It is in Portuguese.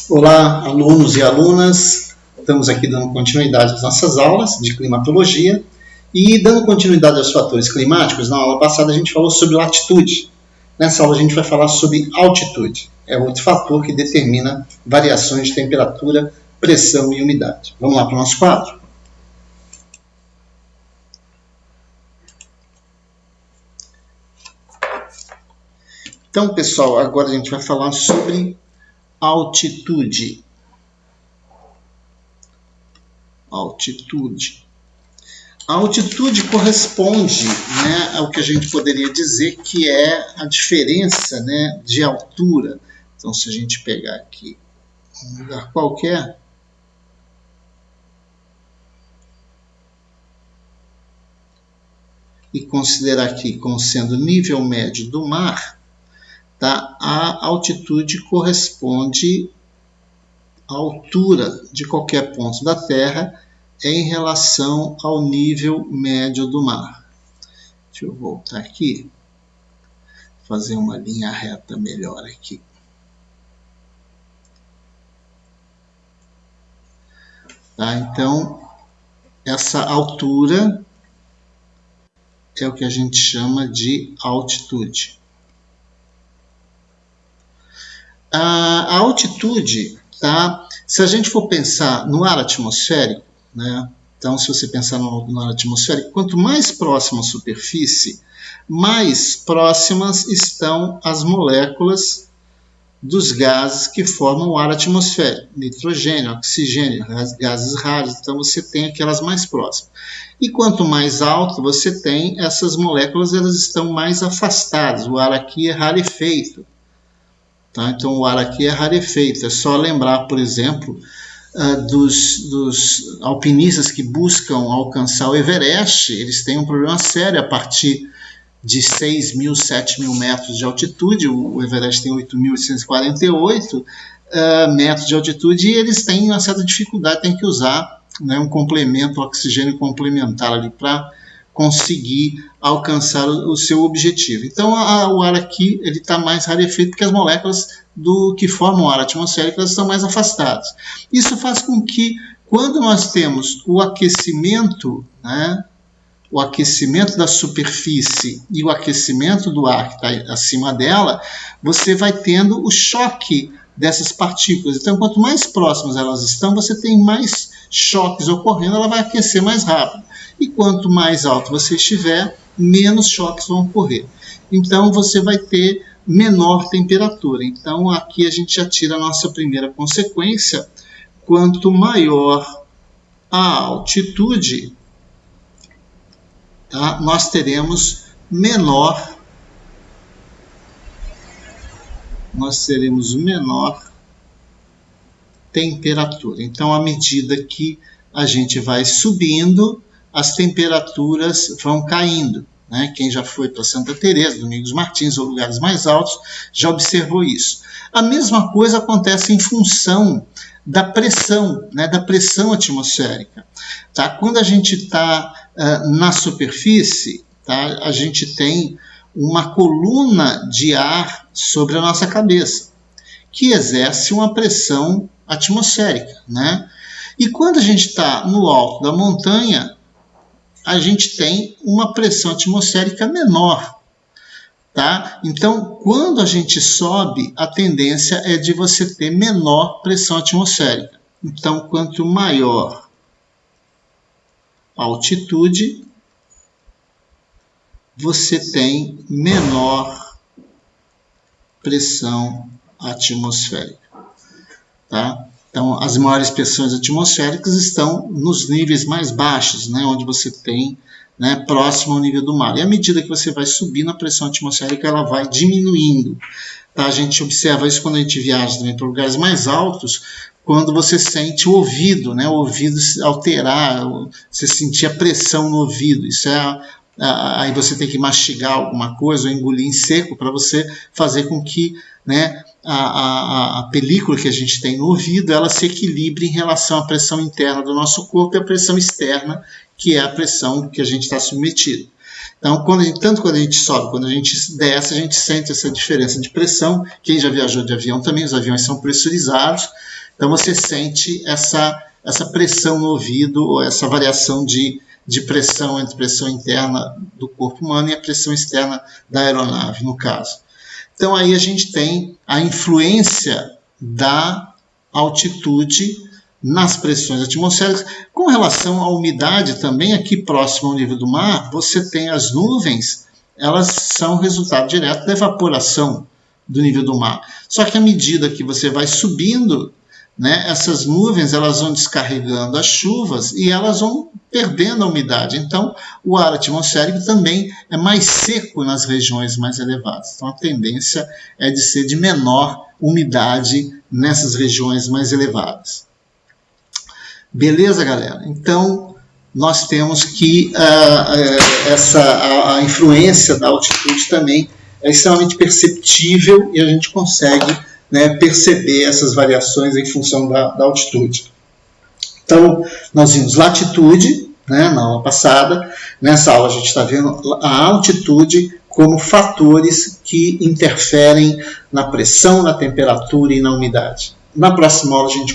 Olá, alunos e alunas. Estamos aqui dando continuidade às nossas aulas de climatologia e dando continuidade aos fatores climáticos. Na aula passada a gente falou sobre latitude. Nessa aula a gente vai falar sobre altitude. É outro fator que determina variações de temperatura, pressão e umidade. Vamos lá para o nosso quadro? Então, pessoal, agora a gente vai falar sobre altitude. Altitude. A altitude corresponde, ao que a gente poderia dizer que é a diferença, de altura. Então, se a gente pegar aqui um lugar qualquer, e considerar aqui como sendo nível médio do mar, tá? A altitude corresponde à altura de qualquer ponto da Terra em relação ao nível médio do mar. Deixa eu voltar aqui, fazer uma linha reta melhor aqui. Tá? Então, essa altura é o que a gente chama de altitude. A altitude, tá? Se a gente for pensar no ar atmosférico, então, se você pensar no ar atmosférico, quanto mais próxima à superfície, mais próximas estão as moléculas dos gases que formam o ar atmosférico. Nitrogênio, oxigênio, gases raros, então você tem aquelas mais próximas. E quanto mais alto você tem, essas moléculas elas estão mais afastadas. O ar aqui é rarefeito. Tá? Então, o ar aqui é rarefeito. É só lembrar, por exemplo, dos alpinistas que buscam alcançar o Everest. Eles têm um problema sério a partir de 6.000, 7.000 metros de altitude. O Everest tem 8.848 metros de altitude e eles têm uma certa dificuldade, têm que usar um complemento, oxigênio complementar ali para conseguir alcançar o seu objetivo. Então, o ar aqui está mais rarefeito porque as moléculas que formam o ar atmosférico elas estão mais afastadas. Isso faz com que, quando nós temos o aquecimento, o aquecimento da superfície e o aquecimento do ar que está acima dela, você vai tendo o choque dessas partículas. Então, quanto mais próximas elas estão, você tem mais choques ocorrendo, ela vai aquecer mais rápido. E quanto mais alto você estiver, menos choques vão ocorrer. Então, você vai ter menor temperatura. Então, aqui a gente já tira a nossa primeira consequência. Quanto maior a altitude, tá? Nós teremos menor temperatura. Então, à medida que a gente vai subindo, as temperaturas vão caindo. Quem já foi para Santa Teresa, Domingos Martins ou lugares mais altos, já observou isso. A mesma coisa acontece em função da pressão, da pressão atmosférica. Tá? Quando a gente está na superfície, tá? A gente tem uma coluna de ar sobre a nossa cabeça, que exerce uma pressão atmosférica. E quando a gente está no alto da montanha, a gente tem uma pressão atmosférica menor. Tá? Então, quando a gente sobe, a tendência é de você ter menor pressão atmosférica. Então, quanto maior a altitude, você tem menor pressão atmosférica. Tá? Então, as maiores pressões atmosféricas estão nos níveis mais baixos, onde você tem próximo ao nível do mar. E à medida que você vai subindo, a pressão atmosférica ela vai diminuindo. Tá? A gente observa isso quando a gente viaja também para lugares mais altos, quando você sente o ouvido alterar, você sentir a pressão no ouvido. Isso aí você tem que mastigar alguma coisa ou engolir em seco para você fazer com que a película que a gente tem no ouvido ela se equilibre em relação à pressão interna do nosso corpo e à pressão externa, que é a pressão que a gente está submetido. Então, tanto quando a gente sobe, quando a gente desce, a gente sente essa diferença de pressão. Quem já viajou de avião também, os aviões são pressurizados, então você sente essa pressão no ouvido, ou essa variação de pressão entre pressão interna do corpo humano e a pressão externa da aeronave, no caso. Então, aí a gente tem a influência da altitude nas pressões atmosféricas. Com relação à umidade também, aqui próximo ao nível do mar, você tem as nuvens, elas são resultado direto da evaporação do nível do mar. Só que à medida que você vai subindo, né, essas nuvens elas vão descarregando as chuvas e elas vão perdendo a umidade. Então, o ar atmosférico também é mais seco nas regiões mais elevadas. Então, a tendência é de ser de menor umidade nessas regiões mais elevadas. Beleza, galera? Então, nós temos que a influência da altitude também é extremamente perceptível e a gente consegue, né, perceber essas variações em função da altitude. Então, nós vimos latitude, né, na aula passada. Nessa aula a gente está vendo a altitude como fatores que interferem na pressão, na temperatura e na umidade. Na próxima aula a gente